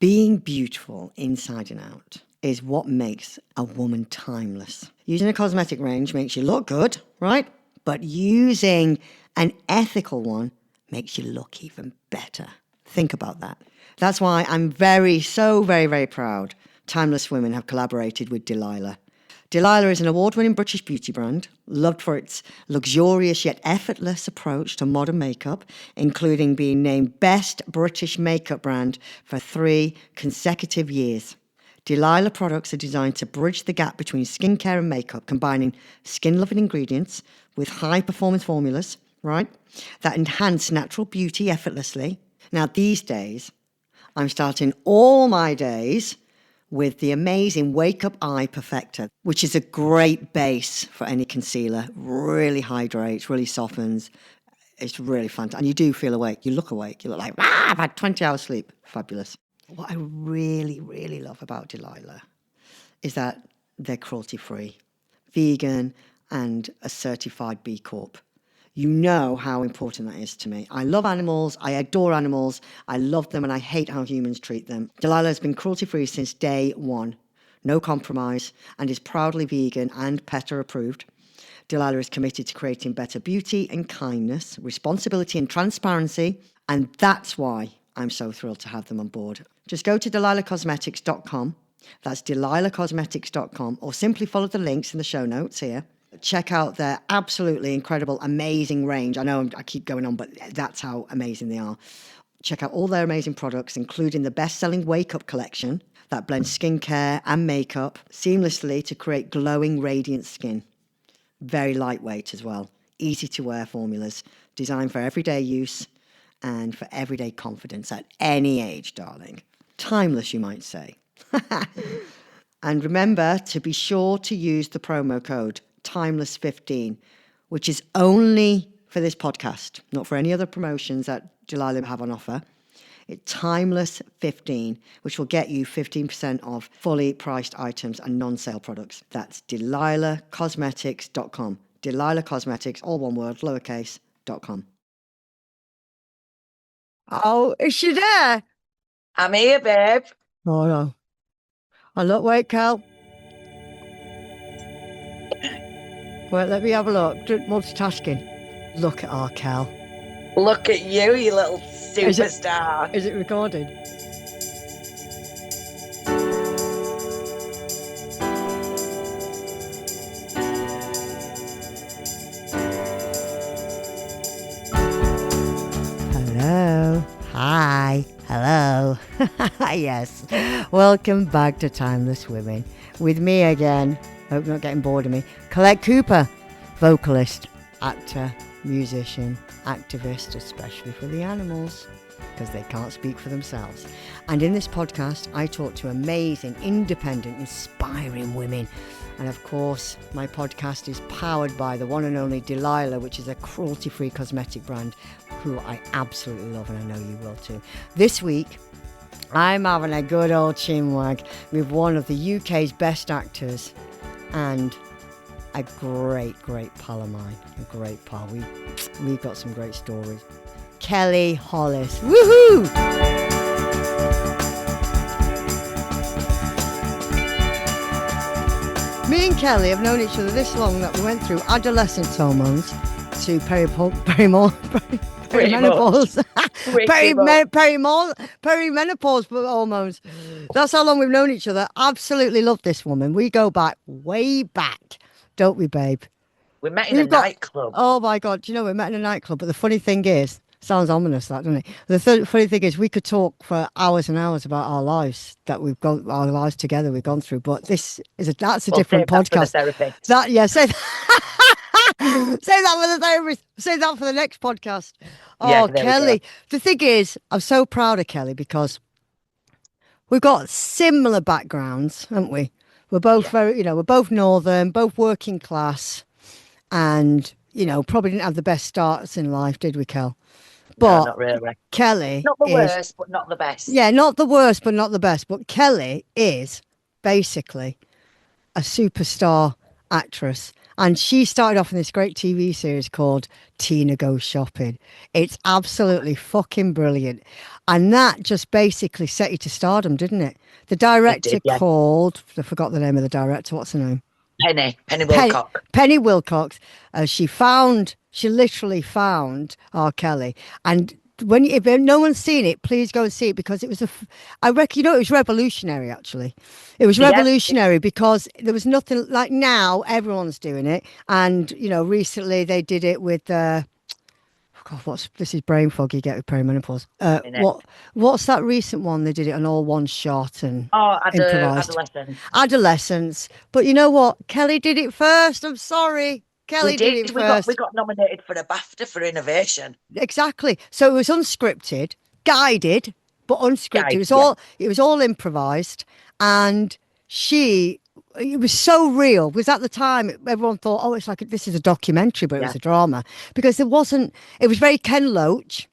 Being beautiful inside and out is what makes a woman timeless. Using a cosmetic range makes you look good, right? But using an ethical one makes you look even better. Think about that. That's why I'm so very, very proud Timeless Women have collaborated with Delilah. Delilah is an award-winning British beauty brand, loved for its luxurious yet effortless approach to modern makeup, including being named Best British Makeup Brand for 3 consecutive years. Delilah products are designed to bridge the gap between skincare and makeup, combining skin-loving ingredients with high-performance formulas, right, that enhance natural beauty effortlessly. Now, these days, I'm starting all my days with the amazing Wake Up Eye Perfector, which is a great base for any concealer. Really hydrates, really softens. It's really fun. And you do feel awake. You look awake. You look like, I've had 20 hours sleep. Fabulous. What I really, really love about Delilah is that they're cruelty-free, vegan, and a certified B Corp. You know how important that is to me. I love animals. I adore animals. I love them and I hate how humans treat them. Delilah has been cruelty-free since day one. No compromise, and is proudly vegan and PETA approved. Delilah is committed to creating better beauty and kindness, responsibility and transparency. And that's why I'm so thrilled to have them on board. Just go to delilahcosmetics.com. That's delilahcosmetics.com, or simply follow the links in the show notes here. Check out their absolutely incredible, amazing range. I know I keep going on, but that's how amazing they are. Check out all their amazing products, including the best-selling Wake Up collection that blends skincare and makeup seamlessly to create glowing, radiant skin. Very lightweight as well. Easy-to-wear formulas, designed for everyday use and for everyday confidence at any age, darling. Timeless, you might say. And remember to be sure to use the promo code Timeless15, which is only for this podcast, not for any other promotions that Delilah have on offer. It's Timeless15, which will get you 15% off fully priced items and non-sale products. That's delilahcosmetics.com. Delilah Cosmetics, all one word, lowercase.com. Oh, is she there? I'm here, babe. Oh, no. Oh, look, wait, Cal. Wait, let me have a look. Multitasking. Look at our Cal. Look at you, you little superstar. Is it recorded? Hello. Hi. Hello. Yes. Welcome back to Timeless Women. With me again. Hope you're not getting bored of me. Collette Cooper, vocalist, actor, musician, activist, especially for the animals, because they can't speak for themselves. And in this podcast, I talk to amazing, independent, inspiring women. And of course, my podcast is powered by the one and only Delilah, which is a cruelty-free cosmetic brand who I absolutely love, and I know you will too. This week, I'm having a good old chinwag with one of the UK's best actors, and a great pal of mine, a great pal. We've got some great stories. Kelli Hollis, woohoo! Me and Kelli have known each other this long that we went through adolescence hormones to perimenopause hormones. That's how long we've known each other. Absolutely love this woman. We go back, way back, don't we, babe? We met in a nightclub. Oh my God, do you know we met in a nightclub? But the funny thing is, sounds ominous, that, doesn't it? The funny thing is, we could talk for hours and hours about our lives that we've gone, our lives together we've gone through. But that's a different podcast. Say that. Say that for the therapist. Say that for the next podcast. Oh, yeah, Kelli. The thing is, I'm so proud of Kelli because we've got similar backgrounds, haven't we? We're both we're both northern, both working class, and, probably didn't have the best starts in life, did we, Kel? But no, not really. Kelli not the worst, but not the best. Yeah, not the worst, but not the best. But Kelli is basically a superstar actress. And she started off in this great TV series called Tina Goes Shopping. It's absolutely fucking brilliant. And that just basically set you to stardom, didn't it? The It director did, yeah. called, I forgot the name of the director. What's her name? Penny Penny, Wilcock. Penny Wilcox. She literally found R. Kelly. And if no one's seen it, please go and see it because it was I reckon, it was revolutionary actually. It was Yeah. revolutionary because there was nothing like now everyone's doing it. And, recently they did it with, God, this is brain fog you get with perimenopause. What's that recent one? They did it on all one shot and improvised. Adolescence. But you know what? Kelly did it first. I'm sorry. Kelly did it first. We got nominated for a BAFTA for innovation. Exactly. So it was unscripted, guided, but unscripted. It was all improvised, and it was so real because at the time everyone thought, oh, it's like this is a documentary, but it was a drama because it wasn't. It was very Ken Loach,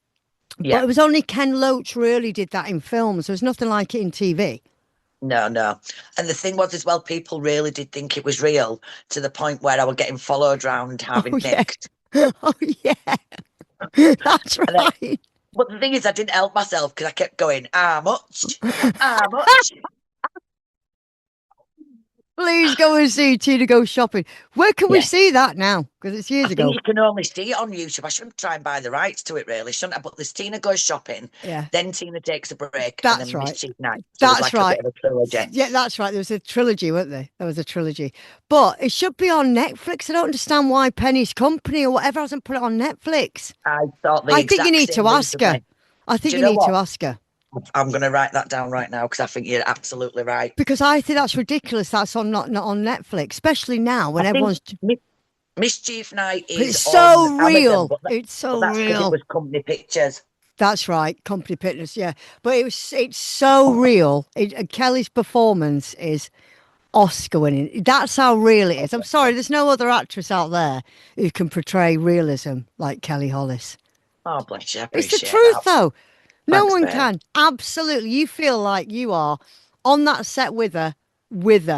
but it was only Ken Loach really did that in films. There was nothing like it in TV. No. And the thing was as well, people really did think it was real to the point where I was getting followed around having nicked. Oh, yeah. That's right. But the thing is, I didn't help myself because I kept going, much. Please go and see Tina Goes Shopping. Where can we see that now? Because it's years ago. I think you can only see it on YouTube. I shouldn't try and buy the rights to it, really, shouldn't I? But there's Tina Goes Shopping, then Tina Takes a Break, and then Mischief Night. So that's right. A bit of a trilogy. Yeah, that's right. There was a trilogy, wasn't there? There was a trilogy. But it should be on Netflix. I don't understand why Penny's Company or whatever hasn't put it on Netflix. I think you need to ask her. I think you need to ask her. I'm going to write that down right now because I think you're absolutely right. Because I think that's ridiculous. That's not on Netflix, especially now when everyone's. Mischief Night is. It's so real. It's so real. It was Company Pictures. That's right, Company Pictures. Yeah, but it's so real. Kelly's performance is Oscar winning. That's how real it is. I'm sorry, there's no other actress out there who can portray realism like Kelli Hollis. Oh, bless you. It's the truth, though. No one can. Absolutely. You feel like you are on that set with her.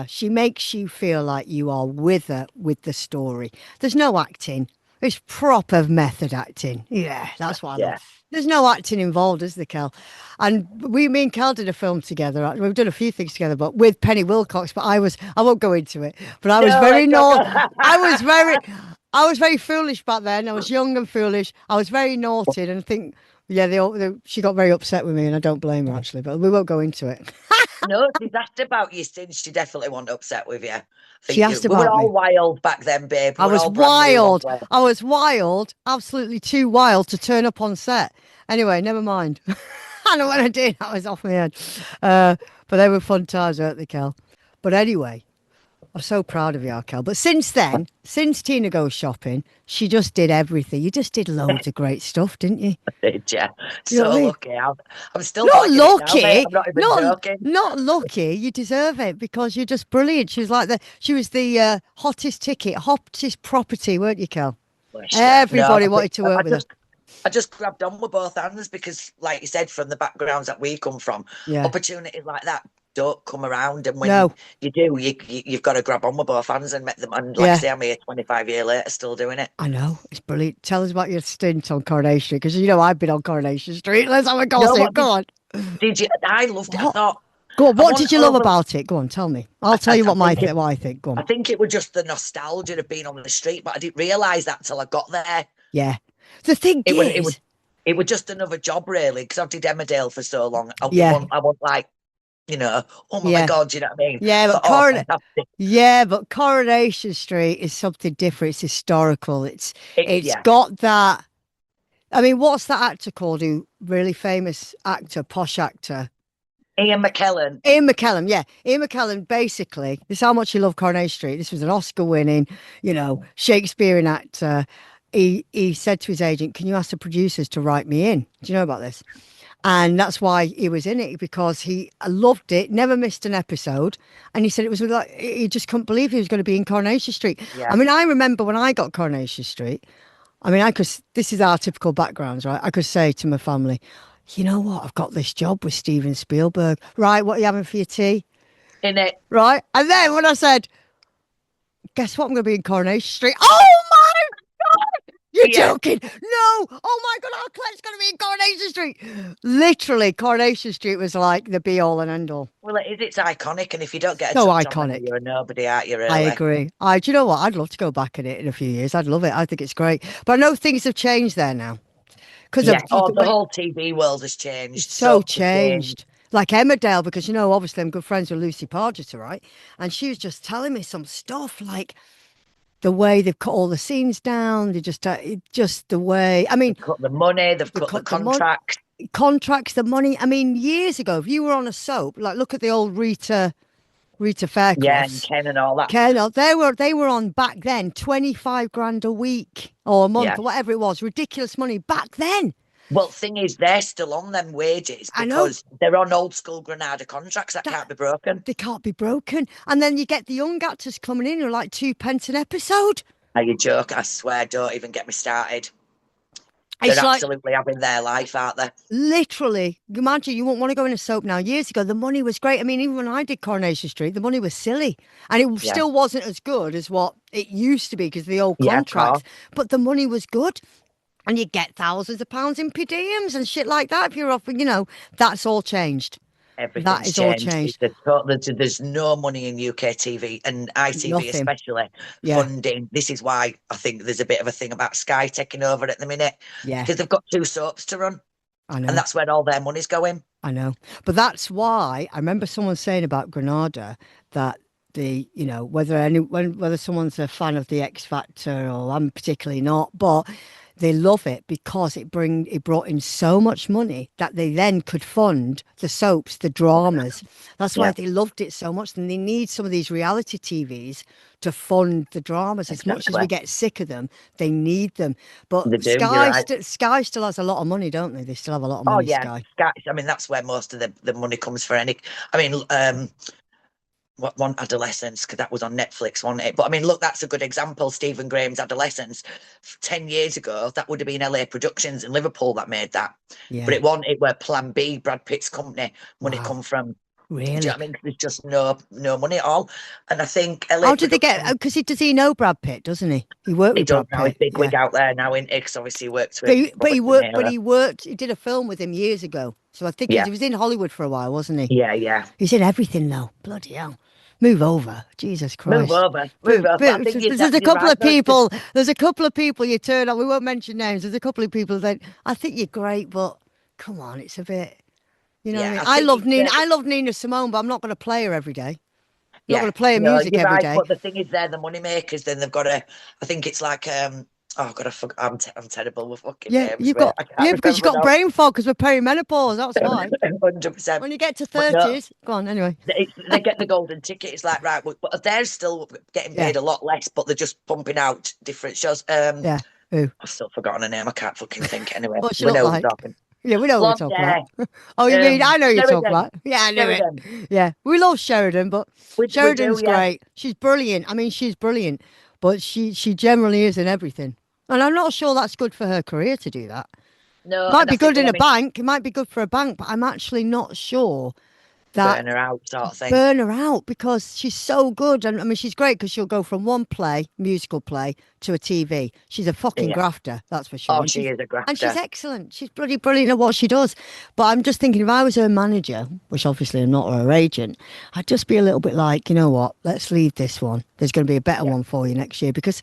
She makes you feel like you are with her with the story. There's no acting. It's proper method acting. Yeah, that's what I love. There's no acting involved, is there, Kel? And me and Kel did a film together. We've done a few things together, but with Penny Wilcox. But I won't go into it. But I was very naughty. I was very foolish back then. I was young and foolish. I was very naughty, and I think. Yeah, she got very upset with me, and I don't blame her, actually, but we won't go into it. No, she's asked about you since she definitely wasn't upset with you. She asked about me. We were all wild back then, babe. I was wild. I was wild, absolutely too wild to turn up on set. Anyway, never mind. I know what I did. I was off my head. But they were fun times, weren't they, Kel? But anyway, I'm so proud of you, Kel. But since then, since Tina Goes Shopping, she just did everything. You just did loads of great stuff, didn't you? Did you? So lucky. I'm still not lucky. I'm not even joking. Not lucky. You deserve it because you're just brilliant. She was the hottest ticket, hottest property, weren't you, Kel? Everybody wanted to work with her. I just grabbed on with both hands because, like you said, from the backgrounds that we come from, opportunities like that don't come around, and when you do, you've got to grab on with both hands and make them. And like I say, I'm here 25 years later, still doing it. I know, it's brilliant. Tell us about your stint on Coronation Street, because I've been on Coronation Street. Let's have a gossip. Go on. Did you? I loved it. I thought. Go on. What did you love about it? Go on, tell me. I'll tell you what I think. Go on. I think it was just the nostalgia of being on the street, but I didn't realise that till I got there. Yeah. The thing is, it was just another job, really, because I did Emmerdale for so long. I was like. Oh my God, you know what I mean? Yeah, but Coronation Street is something different. It's historical. It's got that. I mean, what's that actor called? Who really famous actor, posh actor? Ian McKellen. Ian McKellen, basically, this is how much he loved Coronation Street. This was an Oscar-winning, Shakespearean actor. He said to his agent, "Can you ask the producers to write me in?" Do you know about this? And that's why he was in it, because he loved it, never missed an episode. And he said it was like, he just couldn't believe he was going to be in Coronation Street. Yeah. I mean, I remember when I got Coronation Street, this is our typical backgrounds, right? I could say to my family, you know what? I've got this job with Steven Spielberg. Right, what are you having for your tea? In it. Right? And then when I said, guess what? I'm going to be in Coronation Street. Oh my God! You're joking. No. Oh my God, our Colette's going to be in Coronation Street. Literally, Coronation Street was like the be all and end all. Well, it is. It's iconic. And if you don't get a So touch on iconic. them, you're a nobody, aren't you, really? I agree. Do you know what? I'd love to go back in it in a few years. I'd love it. I think it's great. But I know things have changed there now. The whole TV world has changed. It's so changed. Like Emmerdale, because, obviously I'm good friends with Lucy Pargeter, right? And she was just telling me some stuff like the way they've cut all the scenes down. They just the way, they've cut the money, they've cut the contracts. Contracts, the money. I mean, years ago, if you were on a soap, like look at the old Rita Fairclough. Yeah, and Ken and all that. They were on back then 25 grand a week or a month or whatever it was. Ridiculous money back then. Well, thing is, they're still on them wages because they're on old school Granada contracts that can't be broken. They can't be broken. And then you get the young actors coming in who are like 2p an episode. Are you joking? I swear, don't even get me started. They're absolutely having their life, aren't they? Literally. Imagine you wouldn't want to go in a soap now. Years ago, the money was great. I mean, even when I did Coronation Street, the money was silly. And it still wasn't as good as what it used to be because of the old contracts. But the money was good. And you get thousands of pounds in per diems and shit like that if you're off, that's all changed. Everything's all changed. There's no money in UK TV and ITV especially funding. This is why I think there's a bit of a thing about Sky taking over at the minute. Yeah. Because they've got 2 soaps to run. I know. And that's where all their money's going. I know. But that's why I remember someone saying about Granada that whether someone's a fan of the X Factor or I'm particularly not, but they love it because it brought in so much money that they then could fund the soaps, the dramas. That's why they loved it so much. And they need some of these reality TVs to fund the dramas. As much as we get sick of them, they need them. But Sky still has a lot of money, don't they? They still have a lot of money. Sky. I mean, that's where most of the money comes for any. I mean, One Adolescence, because that was on Netflix, wasn't it? But I mean, look, that's a good example. Stephen Graham's Adolescence, 10 years ago, that would have been LA Productions in Liverpool that made that. Yeah. But it were Plan B, Brad Pitt's company, when it come from. Really? Do you know what I mean? There's just no money at all. And I think LA How did they get? Because does he know Brad Pitt, doesn't he? He worked with Brad Pitt. He's big wig out there now, isn't he? Because obviously he works with. He did a film with him years ago. So I think he was in Hollywood for a while, wasn't he? Yeah. He's in everything though. Bloody hell. Move over, Jesus Christ! Move over. There's a couple of people. There's a couple of people you turn on. We won't mention names. There's a couple of people that I think you're great, but come on, it's a bit. You know what I mean? I love Nina Simone, but I'm not going to play her every day. I'm not going to play her music every day. But the thing is, they're the money makers. Then they've got to. I think it's like. Oh God, I'm terrible with fucking names. Because you've got brain fog because we're perimenopause. That's why. 100%. When you get to 30s, go on. Anyway, they get the golden ticket. It's like right, but they're still getting paid a lot less, but they're just pumping out different shows. Who? I've still forgotten her name. I can't fucking think anyway. What she look like? Yeah, we know what we're talking about. Oh, you mean I know you're talking about? Yeah, I know it. Yeah, we love Sheridan, but Sheridan's great. She's brilliant. I mean, she's brilliant, but she generally is in everything. And I'm not sure that's good for her career to do that. No, it might be good in a bank. It might be good for a bank, but I'm actually not sure that burn her out sort of thing. Burn her out because she's so good. And I mean, she's great because she'll go from one musical play, to a TV. She's a fucking grafter, that's for sure. Oh, she is a grafter. And she's excellent. She's bloody brilliant at what she does. But I'm just thinking, if I was her manager, which obviously I'm not, or her agent, I'd just be a little bit like, you know what, let's leave this one. There's going to be a better one for you next year, because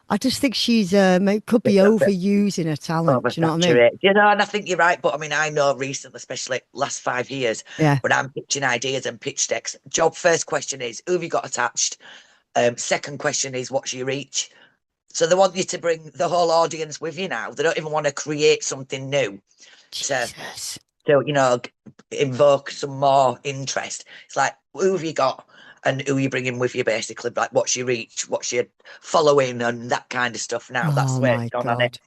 I just think she's could be overusing her talent. Do you know what I mean? You know, and I think you're right. But I mean, I know recently, especially last 5 years, when I'm pitching ideas and pitch decks, first question is, who have you got attached? Second question is, what's your reach? So they want you to bring the whole audience with you now. They don't even want to create something new to you know, invoke some more interest. It's like, who have you got? And who are you bringing with you, basically? Like, what's your reach? What's your following? And that kind of stuff now. That's where it's gone on it.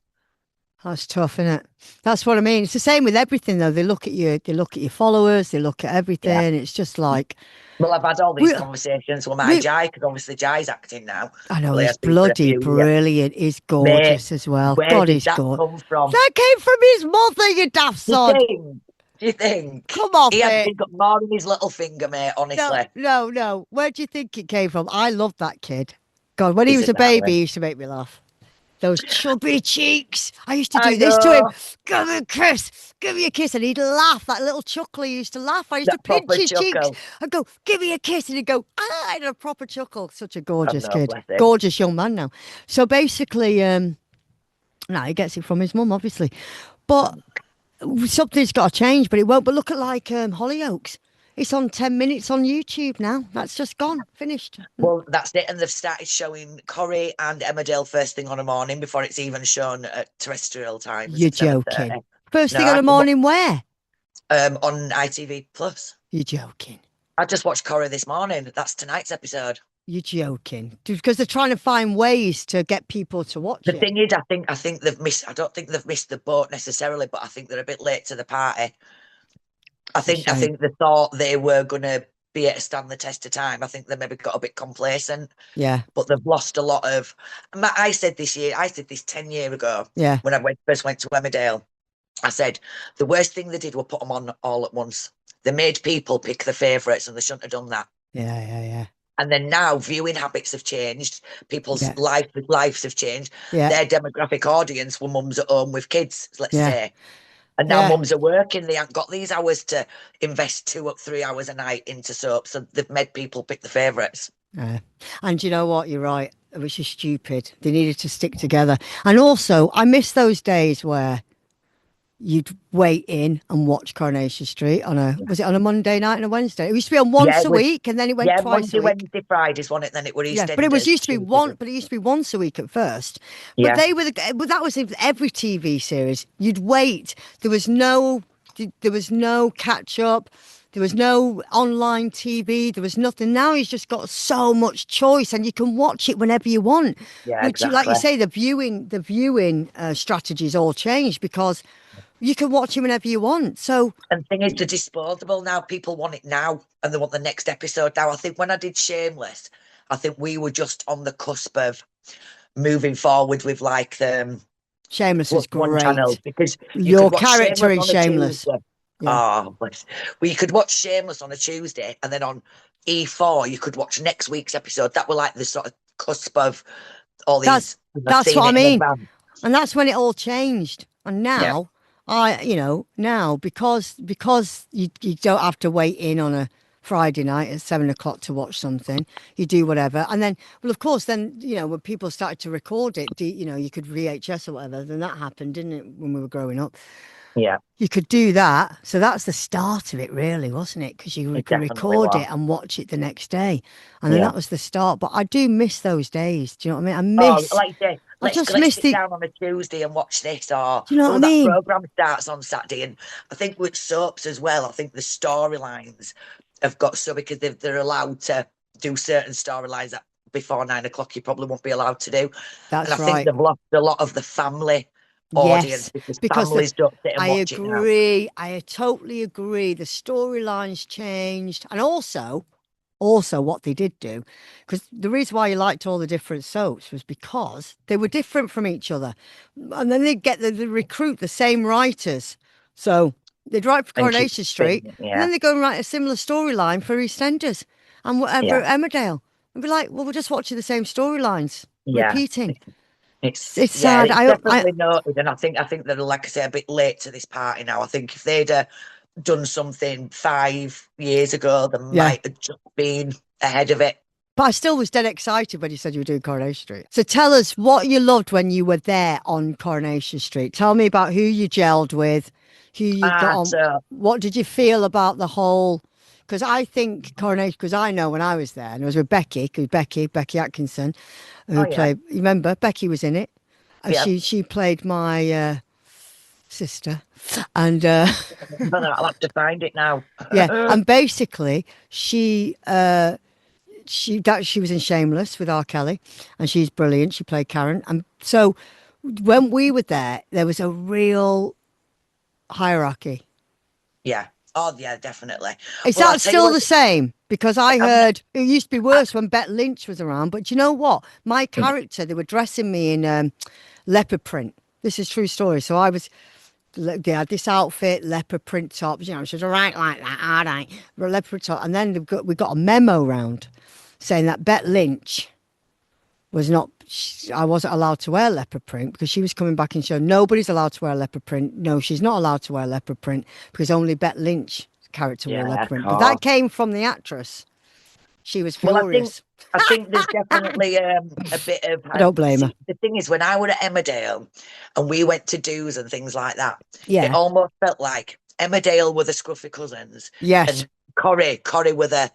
That's tough, isn't it? That's what I mean. It's the same with everything, though. They look at you, they look at your followers, they look at everything. Yeah. It's just like... Well, I've had all these conversations with my Jai, because obviously Jai's acting now. I know, he's bloody brilliant. He's gorgeous as well. God, he's gorgeous. Come from? That came from his mother, you daft sod. Do you think? Come on, he hasn't got more in his little finger, mate, honestly. No. Where do you think it came from? I loved that kid. God, when he was a baby, he used to make me laugh. Those chubby cheeks. I used to I do this to him. know. Give me a kiss. Give me a kiss. And he'd laugh. That little chuckle, he used to laugh. I used to That pinch proper his cheeks. chuckle. I'd go, give me a kiss. And he'd go, ah, I'd have a proper chuckle. Such a I gorgeous know, kid. bless him. Gorgeous young man now. So basically, no, he gets it from his mum, obviously. But something's got to change, but it won't. But look at like Hollyoaks. It's on 10 minutes on YouTube now. That's just gone, finished. Well, that's it. And they've started showing Corrie and Emmerdale first thing on the morning before it's even shown at terrestrial times. You're at 7:30. joking. First No, thing on I the can morning, where? on ITV Plus. You're joking. I just watched Corrie this morning. That's tonight's episode. You're joking. Because they're trying to find ways to get people to watch The it. thing is, I think they've missed. I don't think they've missed the boat necessarily, but I think they're a bit late to the party. I think they thought they were going to be able to stand the test of time. I think they maybe got a bit complacent. Yeah. But they've lost a lot of. I said this 10 years ago. Yeah. When I first went to Emmerdale, I said the worst thing they did was put them on all at once. They made people pick their favourites, and they shouldn't have done that. Yeah. And then now viewing habits have changed. People's lives have changed. Yeah. Their demographic audience were mums at home with kids, let's say. And now Yeah. mums are working. They haven't got these hours to invest 2 or 3 hours a night into soap. So they've made people pick the favourites. And you know what? You're right. It was just stupid. They needed to stick together. And also, I miss those days where you'd wait in and watch Coronation Street was it on a Monday night and a Wednesday? It used to be on once a week, and then it went twice a week. Wednesday, Fridays, wasn't it? Then it were EastEnders. But it used to be once a week at first. But but that was in every TV series. You'd wait. There was no catch up. There was no online TV. There was nothing. Now he's just got so much choice, and you can watch it whenever you want. Yeah, which, like you say, the viewing strategies all changed because you can watch it whenever you want. So, and the thing is, the disposable now. People want it now, and they want the next episode now. I think when I did Shameless, I think we were just on the cusp of moving forward with like Shameless was great channel, because your character in Shameless. Oh, well, you could watch Shameless on a Tuesday, and then on E4 you could watch next week's episode. That were like the sort of cusp of all these. That's what I mean, and that's when it all changed. And now, now because you don't have to wait in on a Friday night at 7:00 to watch something, you do whatever, and then, well, of course, then when people started to record it, you could VHS or whatever. Then that happened, didn't it, when we were growing up? Yeah, you could do that. So that's the start of it, really, wasn't it? Because you could record it and watch it the next day, and then that was the start. But I do miss those days. Do you know what I mean? I miss. Like I say, let's sit down on a Tuesday and watch this, or do you know what I mean? That programme starts on Saturday, and I think with soaps as well. I think the storylines have got because they're allowed to do certain storylines that before 9:00 you probably won't be allowed to do. That's and I right. think they've lost a lot of the family audience, because families don't sit and watch it now. I totally agree. The storylines changed, and also what they did do, because the reason why you liked all the different soaps was because they were different from each other, and then they'd recruit the same writers, so they'd write for Coronation Street, and then they go and write a similar storyline for EastEnders and whatever Emmerdale, and be like, well, we're just watching the same storylines repeating. It's sad. It's definitely noted, and I think they're, like I say, a bit late to this party now. I think if they'd done something 5 years ago, they might have just been ahead of it. But I still was dead excited when you said you were doing Coronation Street. So tell us what you loved when you were there on Coronation Street. Tell me about who you gelled with, who you got on. What did you feel about the whole? Because I think Coronation, because I know when I was there, and it was with Becky Atkinson, who played, you remember, Becky was in it. She played my sister. And I'll have to find it now. And basically she was in Shameless with R. Kelly, and she's brilliant. She played Karen. And so when we were there was a real hierarchy. Yeah. Oh, yeah, definitely. Is that still the same? Because I heard it used to be worse when Bette Lynch was around. But you know what? My character, they were dressing me in leopard print. This is a true story. So they had this outfit, leopard print top. She was right like that, all right. Leopard top. And then we got a memo round saying that Bette Lynch was not, I wasn't allowed to wear leopard print because she was coming back and showing nobody's allowed to wear leopard print. No, she's not allowed to wear leopard print because only Bette Lynch's character wore leopard print. But that came from the actress. She was furious. I think there's definitely a bit of... I don't blame her. The thing is, when I was at Emmerdale and we went to do's and things like that, yeah, it almost felt like Emmerdale were the scruffy cousins. Yes. And Corrie were the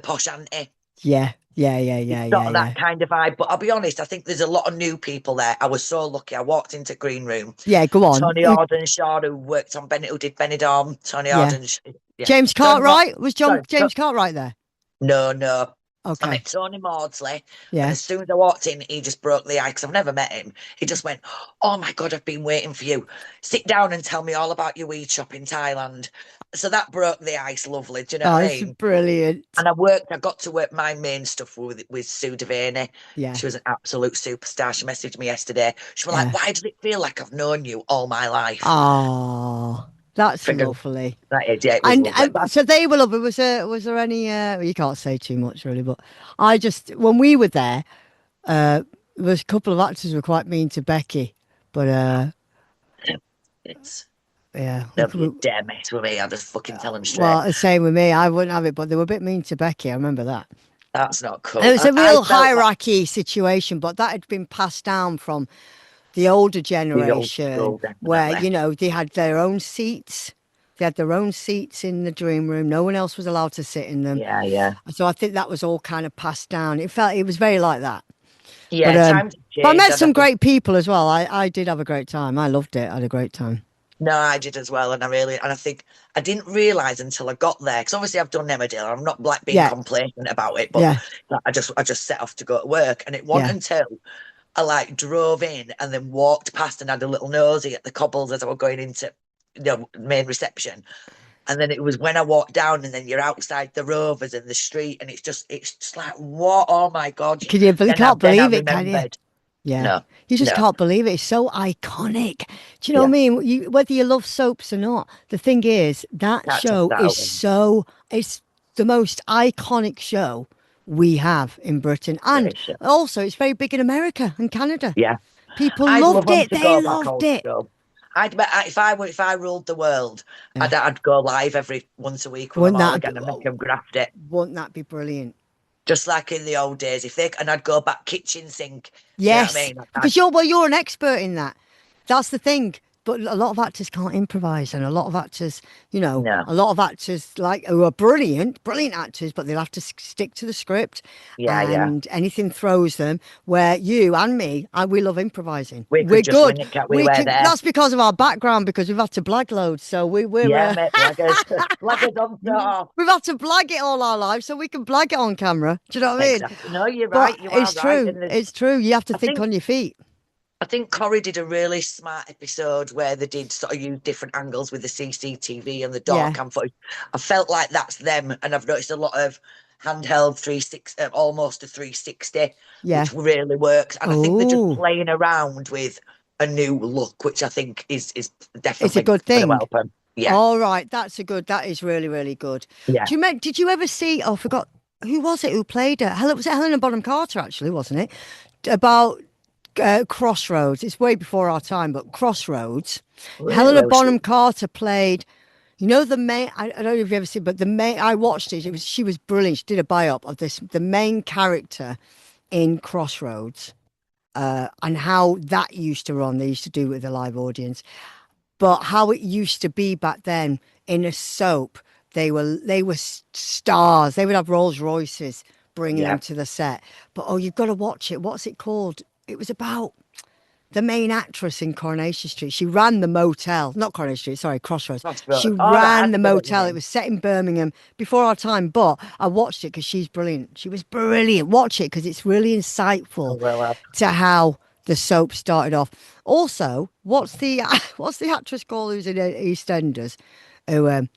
posh auntie. Yeah. That kind of vibe. But I'll be honest, I think there's a lot of new people there. I was so lucky. I walked into Green Room. Yeah, go on. Tony Ardenshaw, who worked on who did Benidorm. Tony Ardenshaw. Yeah. James Cartwright? Was James Cartwright there? No. Okay. I met Tony Maudsley. Yeah. And as soon as I walked in, he just broke the ice because I've never met him. He just went, "Oh my God, I've been waiting for you. Sit down and tell me all about your weed shop in Thailand." So that broke the ice, lovely. Do you know what I mean? That's brilliant. And I got to work my main stuff with Sue Devaney. Yeah. She was an absolute superstar. She messaged me yesterday. She was like, "Why does it feel like I've known you all my life?" Oh, that's lovely. That is, yeah. And so they were lovely. Was there any? You can't say too much really, but I just when we were there, there was a couple of actors who were quite mean to Becky, but it's. Yeah. Nobody dare mess with me. I'll just fucking tell them straight. Well, the same with me. I wouldn't have it, but they were a bit mean to Becky. I remember that. That's not cool. It was a real hierarchy situation, but that had been passed down from the older generation where, they had their own seats. They had their own seats in the dream room. No one else was allowed to sit in them. Yeah. So I think that was all kind of passed down. It was very like that. Yeah, but I met some great people as well. I did have a great time. I loved it. I had a great time. No, I did as well, and I think I didn't realise until I got there because obviously I've done Emmerdale. I'm not being complacent about it, but I just set off to go to work, and it wasn't until I drove in and then walked past and had a little nosy at the cobbles as I was going into main reception, and then it was when I walked down and then you're outside the Rovers in the street, and it's just like what? Oh my God! You can't believe it, can you? Yeah, no, you just can't believe it. It's so iconic. Do you know what I mean? Whether you love soaps or not, the thing is that show is it's the most iconic show we have in Britain, and also it's very big in America and Canada. Yeah, people loved it. They loved it. If I ruled the world, I'd go live every once a week with them all again and make them graft it. Wouldn't that be brilliant? Just like in the old days, and I'd go back kitchen sink. Yes, you know what I mean? Because you're an expert in that. That's the thing. But a lot of actors can't improvise, and a lot of actors, a lot of actors who are brilliant actors, but they'll have to stick to the script. And anything throws them. Where you and me, we love improvising. We're good. That's because of our background, because we've had to blag loads. So we're mate, blaggers on top. We've had to blag it all our lives, so we can blag it on camera. Do you know what I mean? Exactly. No, you're right. It's true. It's true. You have to think on your feet. I think Corrie did a really smart episode where they did sort of use different angles with the CCTV and the door cam footage. I felt like that's them, and I've noticed a lot of handheld 360, almost a 360, which really works. And I think they're just playing around with a new look, which I think is definitely it's a good thing. Yeah. All right, that is really, really good. Yeah. Did you ever see? Oh, I forgot who was it who played it? Was it Helena Bonham Carter? Actually, wasn't it? About Crossroads. It's way before our time, but Crossroads. Really? Helena Bonham Carter played. The main. I don't know if you've ever seen, but the main. I watched it. She was brilliant. She did a biop of the main character in Crossroads, and how that used to run. They used to do it with a live audience, but how it used to be back then in a soap. They were stars. They would have Rolls Royces bringing them to the set. But you've got to watch it. What's it called? It was about the main actress in Coronation Street. She ran the motel. Not Coronation Street, sorry, Crossroads. She ran the motel. It was set in Birmingham before our time, but I watched it because she's brilliant. She was brilliant. Watch it because it's really insightful to how the soap started off. Also, what's the actress called who's in EastEnders? Who,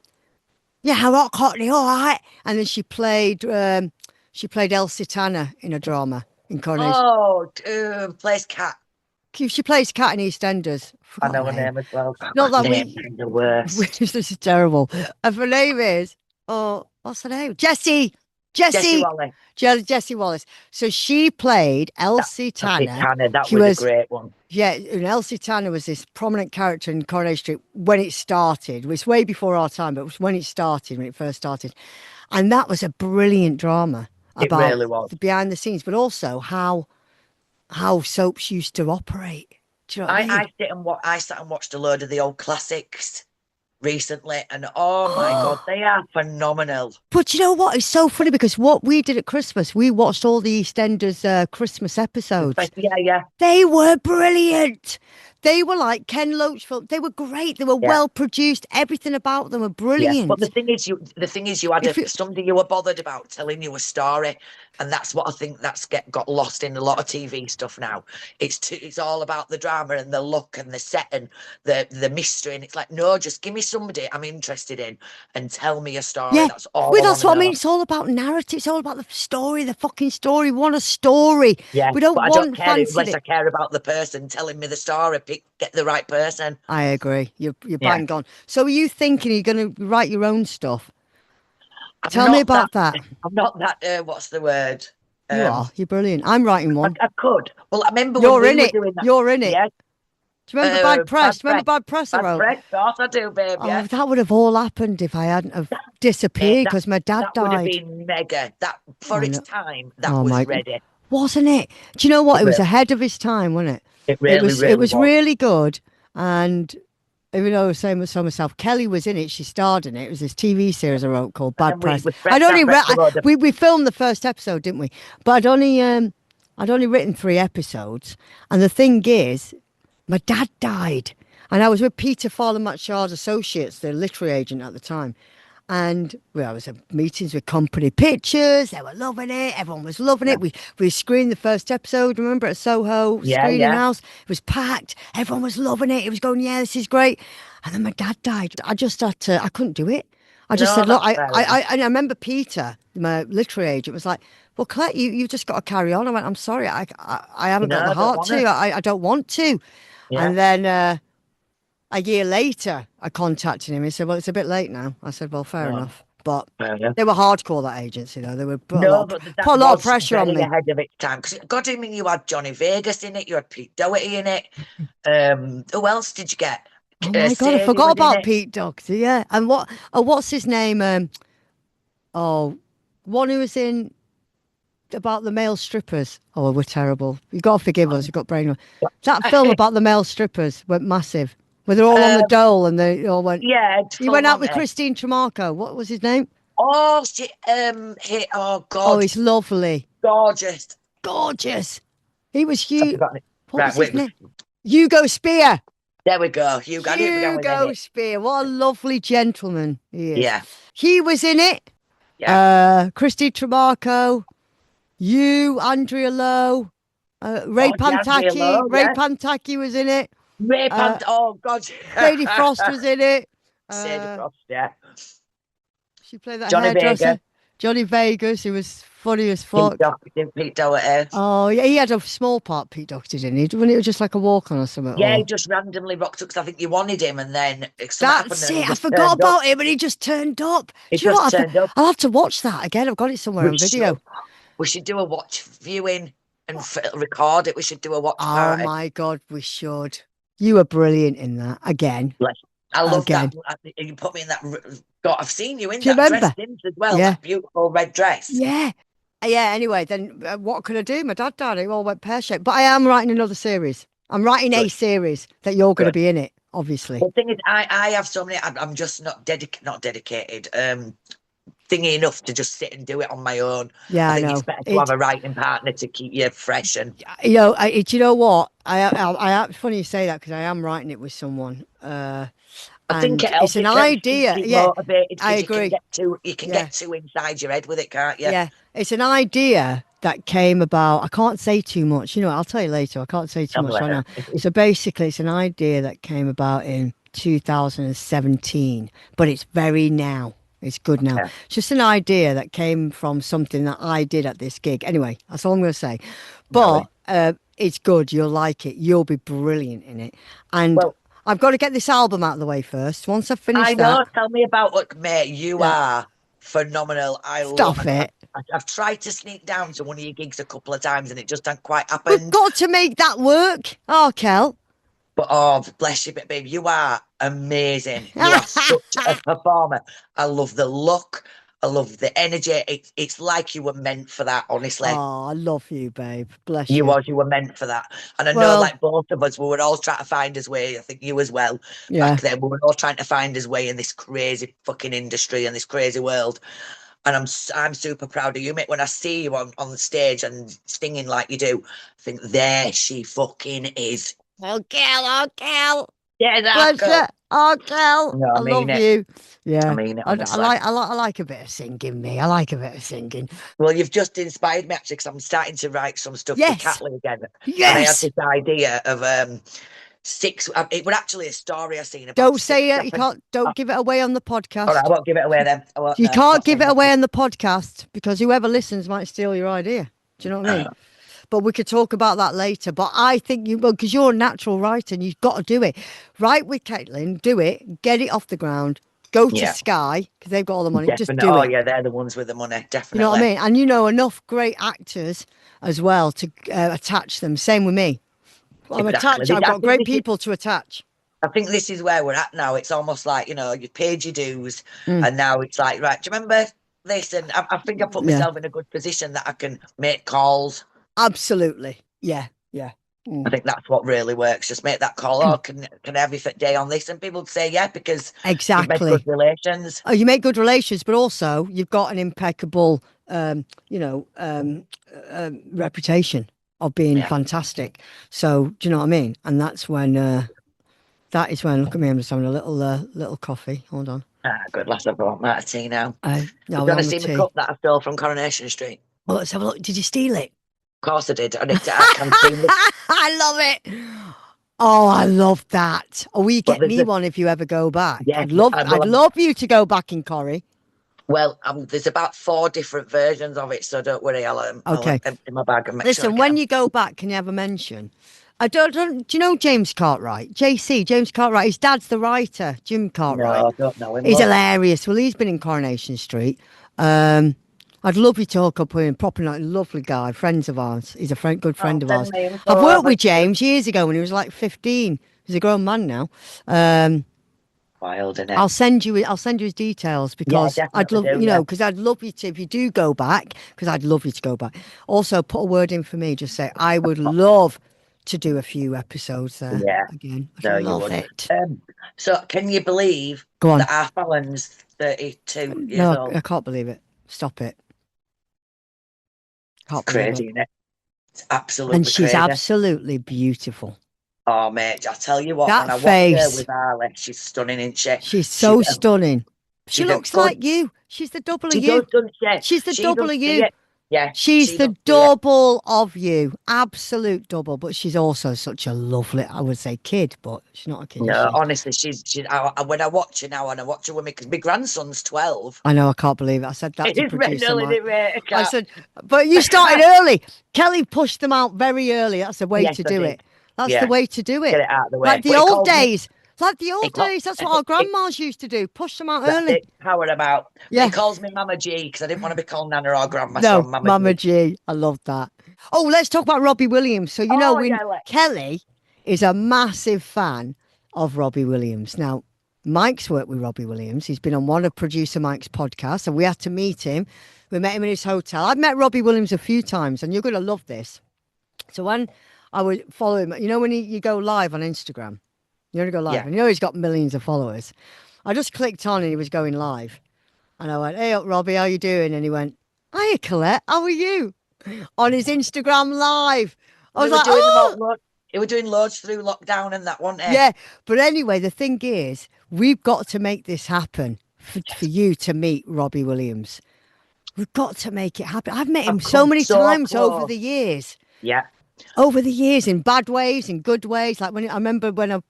how rock Cockney, all right. And then she played Elsie Tanner in a drama in Coronation. Oh, plays Cat. She plays Cat in EastEnders. I know her name as well. Not that the worst. This is terrible. And her name is, what's her name? Jessie Jessie Wallace. Jessie Wallace. So she played Elsie Tanner. That was a great one. Yeah, and Elsie Tanner was this prominent character in Coronation Street when it started. It was way before our time, but it was when it first started. And that was a brilliant drama about it really was. The behind the scenes, but also how soaps used to operate. Do you know what I mean? I sat and watched a load of the old classics recently, and oh my God, they are phenomenal. But you know what? It's so funny because what we did at Christmas, we watched all the EastEnders Christmas episodes. Yeah. They were brilliant. They were like Ken Loach films. They were great. They were well produced. Everything about them were brilliant. Yeah. But the thing is, you had something you were bothered about telling you a story, and that's what I think that's got lost in a lot of TV stuff now. It's all about the drama and the look and the set and the mystery, and it's like, no, just give me somebody I'm interested in and tell me a story. Yeah. That's all. Well, that's what I mean. It's all about narrative. It's all about the story, the fucking story. We want a story. Yeah. We don't I want care unless I care about the person telling me the story. Get the right person. I agree. You're bang on. So are you thinking you're going to write your own stuff? Tell me about that. I'm not that, what's the word? You are. You're brilliant. I'm writing one. I could. Well, I remember You're when in we it. were doing that. You're in it. Yeah. Do you remember Bad Press? Remember Bad Press I wrote? Bad Press, of course I do, babe. Oh, that would have all happened if I hadn't have disappeared because my dad died. That would have been mega. That for its time, that was ready. Wasn't it? Do you know what? It was ahead of its time, wasn't it? It really was. It was really good. And even though I was saying so myself, Kelly was in it. She starred in it. It was this TV series I wrote called Bad Press. We filmed the first episode, didn't we? But I'd only written 3 episodes. And the thing is, my dad died. And I was with Peter Farley-Matchard's associates, the literary agent at the time. And I was at meetings with company pictures. They were loving it. Everyone was loving it. We screened the first episode, remember, at Soho screening house. It was packed. Everyone was loving it. It was going, yeah, this is great. And then my dad died. I just had to, I couldn't do it. I just said, look, I remember Peter, my literary agent, was like, well, Collette, you've just got to carry on. I went, I'm sorry, I haven't got the heart to. I don't want to. Yeah. And then a year later, I contacted him. He said, well, it's a bit late now. I said, well, fair enough. But they were hardcore, that agency, though. They were put a lot of pressure on me. Ahead of its time. Because, God, I mean, you had Johnny Vegas in it. You had Pete Doherty in it. Who else did you get? Oh, my God, I forgot about Pete Doherty, yeah. And what's his name? One who was in about the male strippers. Oh, we're terrible. You've got to forgive us. You've got brain. That film about the male strippers went massive. Where they're all on the dole and they all went. Yeah. He went out with Christine Tremarco. What was his name? Oh, shit. Oh, God. Oh, he's lovely. Gorgeous. He was huge. What was his name? Hugo Spear. There we go. Hugo Spear. What a lovely gentleman he is. Yeah. He was in it. Yeah. Christine Tremarco. Andrea Lowe. Ray Pantaki. Ray Pantaki was in it. Oh, God. Sadie Frost was in it. Sadie Frost, yeah. She played that hairdresser. Johnny Vegas, who was funny as fuck. Pete Doherty. Oh, yeah, he had a small part, Pete Doherty, didn't he? When it was just like a walk-on or something. Yeah, he just randomly rocked up because I think you wanted him and then... That's it, I forgot about him and he just turned up. Turned up. I'll have to watch that again. I've got it somewhere on video. We should do a watch viewing and record it. We should do a watch party. Oh, my God, we should. You were brilliant in that, again. I love that. You put me in that... God, I've seen you in that dress as well, that beautiful red dress. Yeah. Yeah, anyway, then what could I do? My dad died. It all went pear-shaped. But I am writing another series. I'm writing a series that you're going to be in it, obviously. The thing is, I have so many... I'm just not dedicated... thingy enough to just sit and do it on my own. Yeah, I think it's better to have a writing partner to keep you fresh. And you know, you know what? Funny you say that because I am writing it with someone. I think it's an idea. Yeah, I agree. You can get too inside your head with it, can't you? Yeah, it's an idea that came about. I can't say too much. You know, I'll tell you later. I can't say too much right now. So basically, it's an idea that came about in 2017, but it's very now. It's good now. Yeah. It's just an idea that came from something that I did at this gig. Anyway, that's all I'm going to say. But it's good. You'll like it. You'll be brilliant in it. And I've got to get this album out of the way first. Once I've finished that... I know. Tell me about, look, mate, you are phenomenal. Stop it. I've tried to sneak down to one of your gigs a couple of times and it just hasn't quite We've happened. got to make that work. Oh, Kel. But oh, bless you, babe, you are amazing. You are such a performer. I love the look. I love the energy. It's like you were meant for that, honestly. Oh, I love you, babe. Bless you. You were meant for that. And I know, like both of us, we were all trying to find his way. I think you as well. Yeah. Back then, we were all trying to find his way in this crazy fucking industry and this crazy world. And I'm super proud of you, mate. When I see you on the stage and singing like you do, I think there she fucking is. Oh, Kel. Yeah, bless you. Oh, Kel. No, I love you. Yeah. I mean it, I like a bit of singing, me. I like a bit of singing. Well, you've just inspired me, actually, because I'm starting to write some stuff for Catley again. Yes. And I had this idea of 6. It was actually a story I seen about. Don't say it. You can't. Don't give it away on the podcast. All right, I won't give it away then. You can't give it away on the podcast because whoever listens might steal your idea. Do you know what I mean? But we could talk about that later. But I think you will, because you're a natural writer and you've got to do it. Write with Caitlin, do it, get it off the ground, go to Sky, because they've got all the money. Definitely. Just do it. Oh, yeah, they're the ones with the money, definitely. You know what I mean? And you know enough great actors as well to attach them. Same with me. I'm attached. I've got great people to attach. I think this is where we're at now. It's almost like, you paid your dues and now it's like, right, do you remember this? And I think I put myself in a good position that I can make calls. Absolutely. Yeah. I think that's what really works. Just make that call. Oh, can I have you for a day on this? And people would say, yeah, because exactly. you make good relations. Oh, you make good relations, but also you've got an impeccable, reputation of being fantastic. So, do you know what I mean? And that's when, look at me, I'm just having a little coffee. Hold on. Good, let's have a tea now. No, you're going to see the cup that I stole from Coronation Street? Well, let's have a look. Did you steal it? Of course I did. I can see it. I love it. Oh, I love that. Oh, will you get me one if you ever go back? Yeah, I'd love you to go back in Corrie. Well, there's about 4 different versions of it, so don't worry. I'll empty my bag and make Listen, sure when you go back, can you have a mention? Do you know James Cartwright? James Cartwright. His dad's the writer, Jim Cartwright. No, I don't know him. He's hilarious. Well, he's been in Coronation Street. I'd love you to hook up with him. Proper lovely guy, friends of ours. He's a good friend of ours. I've worked with James years ago when he was like 15. He's a grown man now. Wild, isn't it? I'll send you his details because I'd love because I'd love you to, if you do go back, because I'd love you to go back. Also, put a word in for me. Just say I would love to do a few episodes there again. I'd love it. So, can you believe that our Fallon's 32 years old? I can't believe it. Stop it. Crazy, isn't it? It's absolutely and she's crazy. Absolutely beautiful. Oh, mate, I tell you what, that when I face. watch her with Arlie, she's stunning, isn't she? She's so stunning. She looks like you. She's the double of you. She's the double of you. Yeah. She's the double of you. Absolute double. But she's also such a lovely, I would say, kid, but she's not a kid. No, honestly, she's when I watch her now and I watch her with me, because my grandson's 12. I know, I can't believe it. I said that to producer Mike. I said, but you started early. Kelly pushed them out very early. That's the way to do it. That's the way to do it. Get it out of the way. Like the old days. Like the old days, that's what our grandmas used to do. Push them out early. How about? Yeah. He calls me Mama G because I didn't want to be called Nana or Grandma. No, so Mama G. I love that. Oh, let's talk about Robbie Williams. So, Kelly is a massive fan of Robbie Williams. Now, Mike's worked with Robbie Williams. He's been on one of producer Mike's podcasts, and we had to meet him. We met him in his hotel. I've met Robbie Williams a few times, and you're going to love this. So when I would follow him, when you go live on Instagram, you only go live, and he's got millions of followers. I just clicked on and he was going live. And I went, hey, up, Robbie, how you doing? And he went, hiya, Collette, how are you? On his Instagram live. I was like, They were doing loads through lockdown and that one. Yeah, but anyway, the thing is, we've got to make this happen for you to meet Robbie Williams. We've got to make it happen. I've met him so many times over the years. Yeah. Over the years, in bad ways, in good ways. Like I remember when I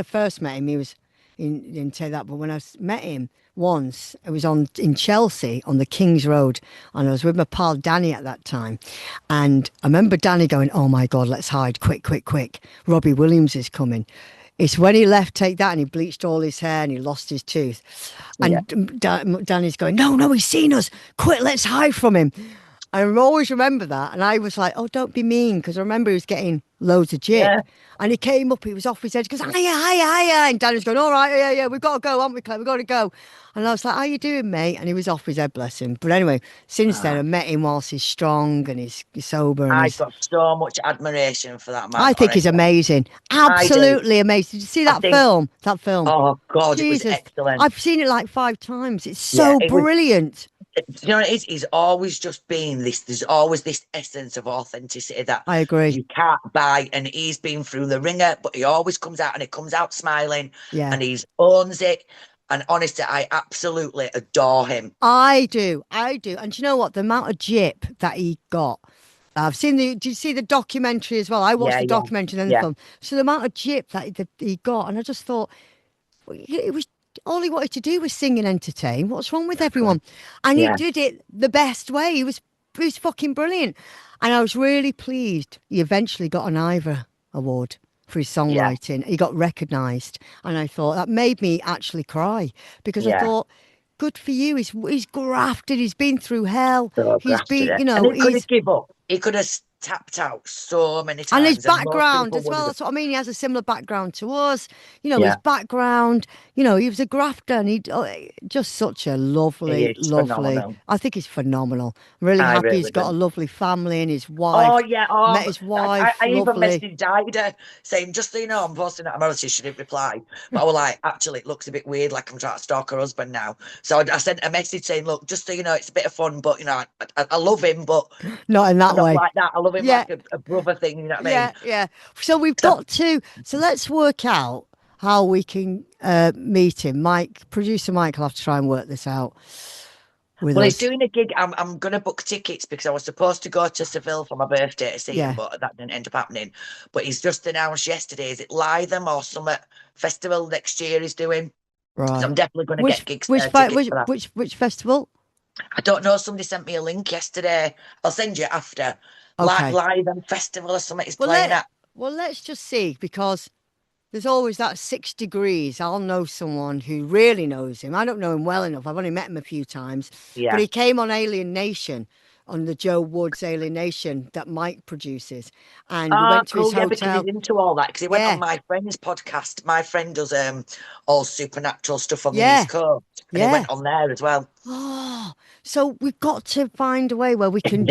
first met him, he was he didn't say that, but when I met him once, it was in Chelsea on the King's Road, and I was with my pal Danny at that time, and I remember Danny going, "Oh my God, let's hide, quick! Robbie Williams is coming." It's when he left Take That and he bleached all his hair and he lost his tooth. And Danny's going, no, he's seen us. Quick, let's hide from him. I always remember that. And I was like, oh, don't be mean. Because I remember he was getting loads of jip. Yeah. And he came up, he was off his head. He goes, hiya. And Danny's going, all right, yeah, we've got to go, haven't we, Claire? We've got to go. And I was like, how you doing, mate? And he was off his head, bless him. But anyway, since then, I met him whilst he's strong and he's sober. And I've got so much admiration for that man. I think he's amazing. Absolutely amazing. Did you see that film? That film? Oh, God, Jesus. It was excellent. I've seen it like 5 times. It's so brilliant. You know what it is? He's always just been this. There's always this essence of authenticity that I agree. You can't buy. And he's been through the ringer, but he always comes out and he comes out smiling. Yeah. And he owns it. And honestly, I absolutely adore him. I do. And do you know what? The amount of jip that he got. I've seen did you see the documentary as well? I watched the documentary and then the film. So the amount of jip that he got. And I just thought, it was, all he wanted to do was sing and entertain. What's wrong with everyone? And he did it the best way. He was fucking brilliant. And I was really pleased he eventually got an Ivor Award for his songwriting. He got recognised. And I thought, that made me actually cry. Because I thought, good for you. He's grafted. He's been through hell. He's been, and he could have given up. He could have tapped out so many times. And his background as well. That's what I mean. He has a similar background to us. His background, he was a grafter and he just such a lovely. Phenomenal. I think he's phenomenal. Really happy he's got a lovely family and his wife. Oh, yeah. Met his wife. I even messaged Dider saying, just so you know, I'm posting that. Obviously, she didn't reply. But I was like, actually, it looks a bit weird, like I'm trying to stalk her husband now. So I sent a message saying, look, just so you know, it's a bit of fun, but, I love him, but not in that way. Like that. I love him like a brother thing, you know what I mean? Yeah. So we've got to, let's work out how we can meet him. Producer Mike will have to try and work this out. He's doing a gig. I'm going to book tickets because I was supposed to go to Seville for my birthday to see him, but that didn't end up happening. But he's just announced yesterday, is it Lytham or Summit Festival next year he's doing? Right. So I'm definitely going to get gigs. Which festival? I don't know. Somebody sent me a link yesterday. I'll send you after. Okay. Lytham Festival or something he's playing at. Well, let's just see, because there's always that 6 degrees. I'll know someone who really knows him. I don't know him well enough. I've only met him a few times. Yeah. But he came on Alien Nation, on the Joe Woods Alien Nation that Mike produces. And we went to his hotel. Because he's into all that. Because he went on my friend's podcast. My friend does all supernatural stuff on the East Coast. And he went on there as well. Oh, so we've got to find a way where we can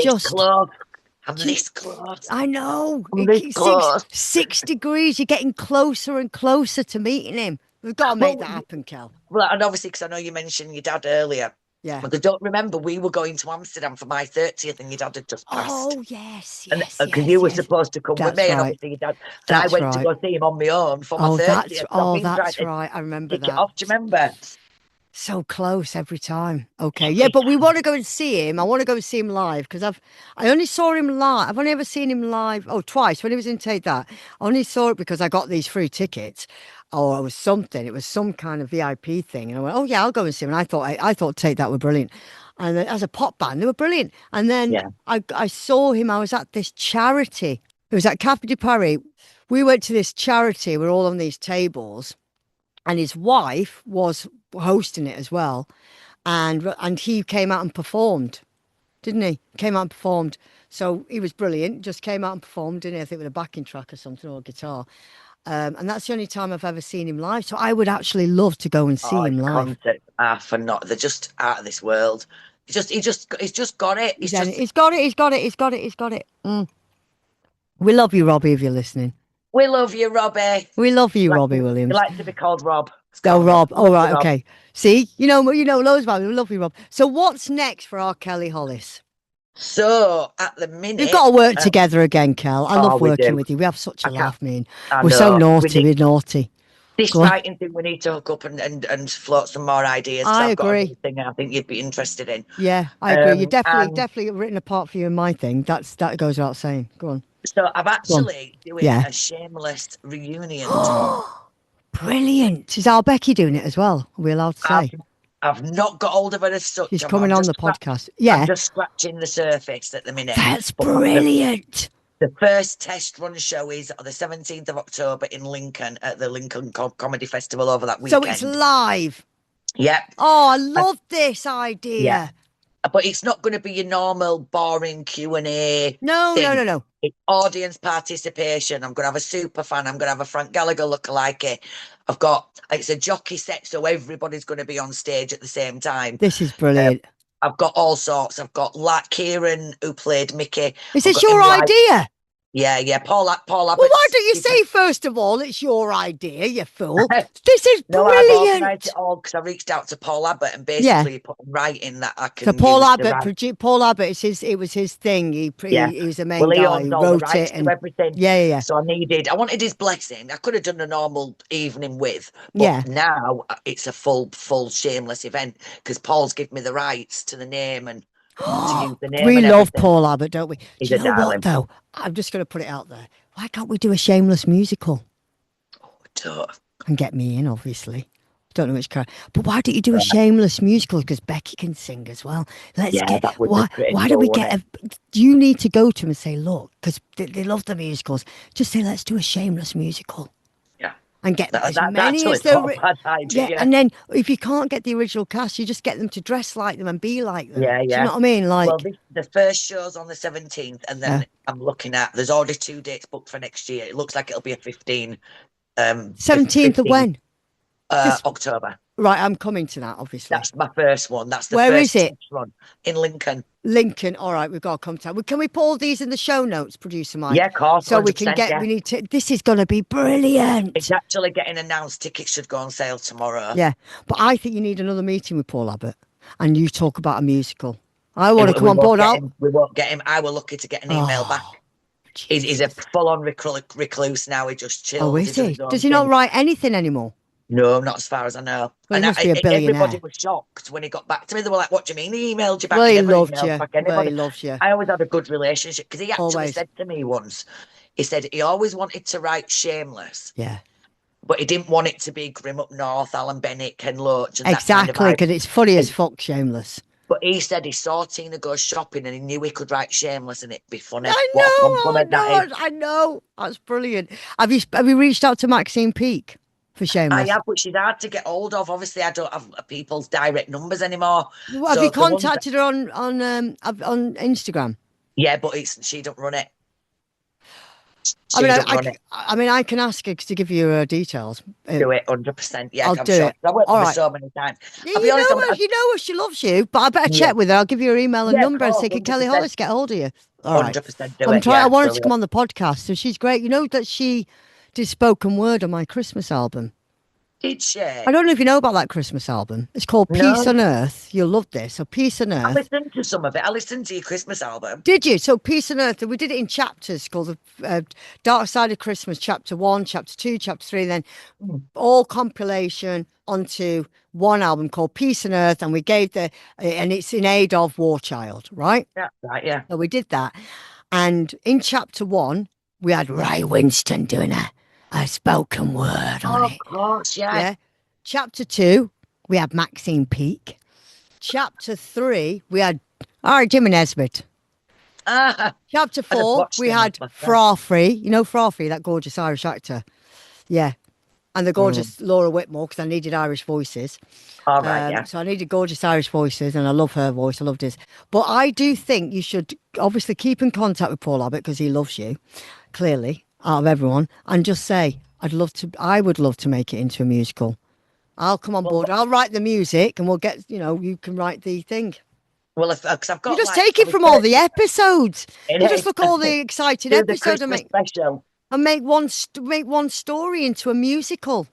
I'm this close. I know. I'm this close. 6 degrees. You're getting closer and closer to meeting him. We've got to make that happen, Kel. Well, and obviously, because I know you mentioned your dad earlier. Yeah. But I don't remember, we were going to Amsterdam for my 30th and your dad had just passed. Oh, yes. Because you were supposed to come with me and obviously your dad. And I went to go see him on my own for my 30th. That's right. I remember that. It off, do you remember? So close every time. Okay, yeah, but we want to go and see him. I want to go and see him live because I only saw him live. I've only ever seen him live. Twice when he was in Take That. I only saw it because I got these free tickets, or it was something. It was some kind of VIP thing, and I went, "Oh yeah, I'll go and see him." And I thought Take That were brilliant, and as a pop band, they were brilliant. And then I saw him. I was at this charity. It was at Café de Paris. We went to this charity. We're all on these tables. And his wife was hosting it as well. And he came out and performed, didn't he? Came out and performed. So he was brilliant. Just came out and performed, didn't he? I think with a backing track or something, or a guitar. And that's the only time I've ever seen him live. So I would actually love to go and see him live. They're just out of this world. He's just got it. He's got it. Mm. We love you, Robbie, if you're listening. We love you, Robbie. We love you, Robbie Williams. We like to be called Rob. Rob. All right, okay. See, you know loads about me. We love you, Rob. So what's next for our Kelli Hollis? So at the minute, we've got to work together again, Kel. I love working with you. We have such a laugh, man. We're so naughty. We're naughty. This writing thing, we need to hook up and float some more ideas. I agree. Got thing I think you'd be interested in. Yeah, I agree. You're definitely written a part for you in my thing. That goes without saying. Go on. So I'm actually doing a Shameless Reunion. Brilliant. Is Al Becky doing it as well? Are we allowed to say? I've not got hold of her as such. She's coming on the podcast. Yeah. I'm just scratching the surface at the minute. That's brilliant. The first test run show is the 17th of October in Lincoln at the Lincoln Comedy Festival over that weekend. So it's live. Yep. Oh, I love this idea. Yeah. But it's not going to be your normal boring Q&A. No. It's audience participation. I'm going to have a super fan. I'm going to have a Frank Gallagher lookalike. It's a jockey set, so everybody's going to be on stage at the same time. This is brilliant. I've got all sorts. I've got like Kieran, who played Mickey. Is this your idea? Yeah. Paul Abbott. Well, why don't you say, first of all, it's your idea, you fool? This is brilliant. No, I've organised it all because I reached out to Paul Abbott and basically put in writing that I can. So Paul Abbott, it was his thing. He was the main guy who wrote it and everything. Yeah. So I wanted his blessing. I could have done a normal evening but now it's a full Shameless event because Paul's given me the rights to the name and. To use the name we love Paul Abbott, don't we? He's do you know what, though? I'm just going to put it out there. Why can't we do a Shameless musical? And get me in, obviously. Don't know which character. But why don't you do a Shameless musical? Because Becky can sing as well. Why don't we get you need to go to him and say, look, because they love the musicals. Just say, let's do a Shameless musical. And get as many as and then if you can't get the original cast, you just get them to dress like them and be like them. Yeah. Do you know what I mean? Like, well, the first show's on the 17th, and then I'm looking at. There's already 2 dates booked for next year. It looks like it'll be a 15. 17th of when? October. Right, I'm coming to that, obviously. That's my first one. That's the Where first is it? Run in Lincoln. All right, we've got to contact. Can we put all these in the show notes, producer Mike? Yeah, of course. So we can get. We need to. This is going to be brilliant. It's actually getting announced. Tickets should go on sale tomorrow. Yeah, but I think you need another meeting with Paul Abbott, and you talk about a musical. I want to come on board. We won't get him. I were lucky to get an email back. He's a full-on recluse now. He just chills. Oh, is he? Does he not write anything anymore? No, not as far as I know. Well, everybody was shocked when he got back to me. They were like, "What do you mean he emailed you back?" Well, he loved you. I always had a good relationship because he actually said to me once, he said he always wanted to write Shameless. Yeah. But he didn't want it to be Grim Up North, Alan Bennett, Ken Loach. And exactly, because it's funny as fuck, Shameless. But he said he saw Tina go shopping and he knew he could write Shameless and it'd be funny. I know. That's brilliant. Have you reached out to Maxine Peake for Shameless? I have, but she's hard to get hold of. Obviously, I don't have people's direct numbers anymore. Well, have you contacted her on Instagram? Yeah, but she don't run it. I mean, I can ask her to give you her details. Do it 100%. Yeah, I'll do it. I worked with her so many times. I'll be honest. You know her. She loves you, but I better check with her. I'll give you her email and number and say, can Kelli Hollis get hold of you? All right. 100% I wanted to come on the podcast, so she's great. You know that she did spoken word on my Christmas album. Did she? I don't know if you know about that Christmas album. It's called Peace on Earth. You'll love this. So Peace on Earth. I listened to some of it. I listened to your Christmas album. Did you? So Peace on Earth. We did it in chapters called the Dark Side of Christmas, Chapter 1, Chapter 2, Chapter 3, then all compilation onto one album called Peace on Earth. And we gave and it's in aid of War Child, right? Yeah, right, yeah. So we did that. And in Chapter 1, we had Ray Winston doing a spoken word on it. Of course, yeah. Chapter 2, we had Maxine Peake. Chapter 3, we had Jimmy Nesbitt. Chapter 4, we had Frafrey. You know Frafrey, that gorgeous Irish actor? Yeah. And the gorgeous Laura Whitmore, because I needed Irish voices. All right, yeah. So I needed gorgeous Irish voices, and I love her voice. I loved his. But I do think you should obviously keep in contact with Paul Abbott because he loves you, clearly, out of everyone, and just say, I would love to make it into a musical. I'll come on board. I'll write the music and we'll get, you can write the thing. Well, because I've got. You just take it from all the episodes. You just look at all the exciting episodes and make one story into a musical.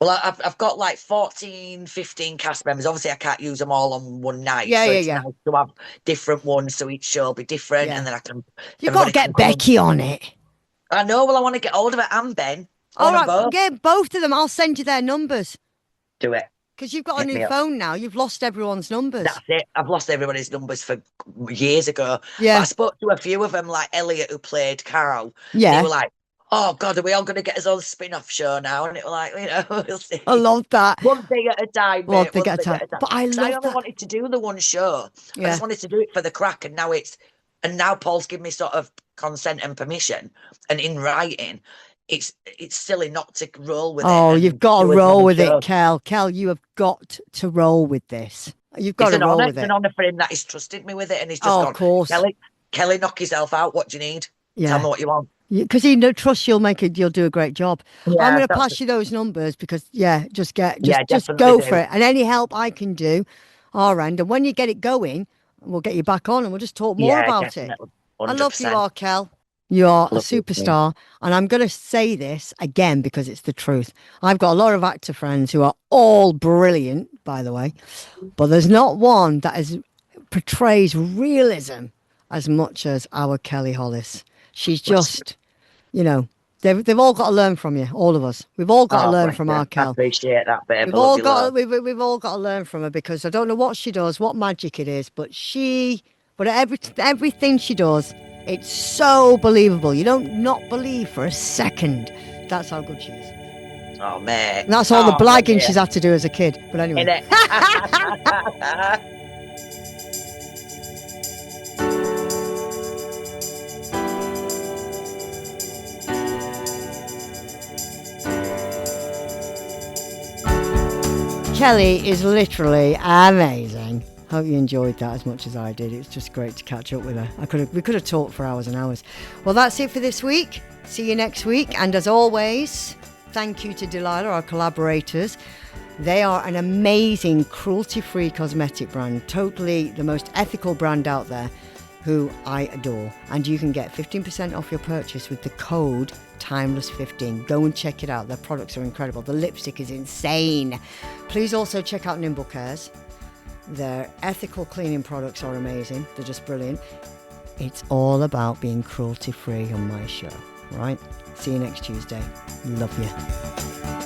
Well, I've got like 14, 15 cast members. Obviously, I can't use them all on one night. Yeah. Nice to have different ones, so each show will be different, and then I can. You've got to get Becky on it. I know. Well, I want to get hold of it and Ben. All right, get both of them. I'll send you their numbers. Do it. Because you've got a new phone now. You've lost everyone's numbers. That's it. I've lost everybody's numbers for years ago. Yeah. But I spoke to a few of them, like Elliot, who played Carol. Yeah. They were like, oh, God, are we all going to get his own spin-off show now? And it was like, we'll see. I love that. One thing at a time, mate. One thing at a time. But I only wanted to do the one show. I just wanted to do it for the crack, and now Paul's given me sort of consent and permission and in writing, it's silly not to roll with it. Oh, you've got to roll with it, Kel. Kel, you have got to roll with this. You've got to roll with it. It's an honour for him that he's trusted me with it, and he's just gone, of course. Kelly, knock yourself out. What do you need? Tell me what you want. Because he trusts you'll do a great job. Yeah, I'm going to pass you those numbers because, just go for it. And any help I can do, our end. And when you get it going, we'll get you back on and we'll just talk more about it. 100%. I love you all, Kel. You are a superstar. And I'm going to say this again because it's the truth. I've got a lot of actor friends who are all brilliant, by the way. But there's not one that portrays realism as much as our Kelli Hollis. She's just, they've all got to learn from you, all of us. We've all got to learn from our Kel. I appreciate that, babe. We've all got to learn from her because I don't know what she does, what magic it is, but everything she does, it's so believable. You don't not believe for a second. That's how good she is. Oh, man. And that's all the blagging she's had to do as a kid. But anyway. Kelli is literally amazing. Hope you enjoyed that as much as I did. It was just great to catch up with her. We could have talked for hours and hours. Well, that's it for this week. See you next week. And as always, thank you to Delilah, our collaborators. They are an amazing cruelty-free cosmetic brand. Totally the most ethical brand out there, who I adore. And you can get 15% off your purchase with the code Timeless15. Go and check it out. Their products are incredible. The lipstick is insane. Please also check out Nimble Cares. Their ethical cleaning products are amazing. They're just brilliant. It's all about being cruelty-free on my show, right? See you next Tuesday. Love you.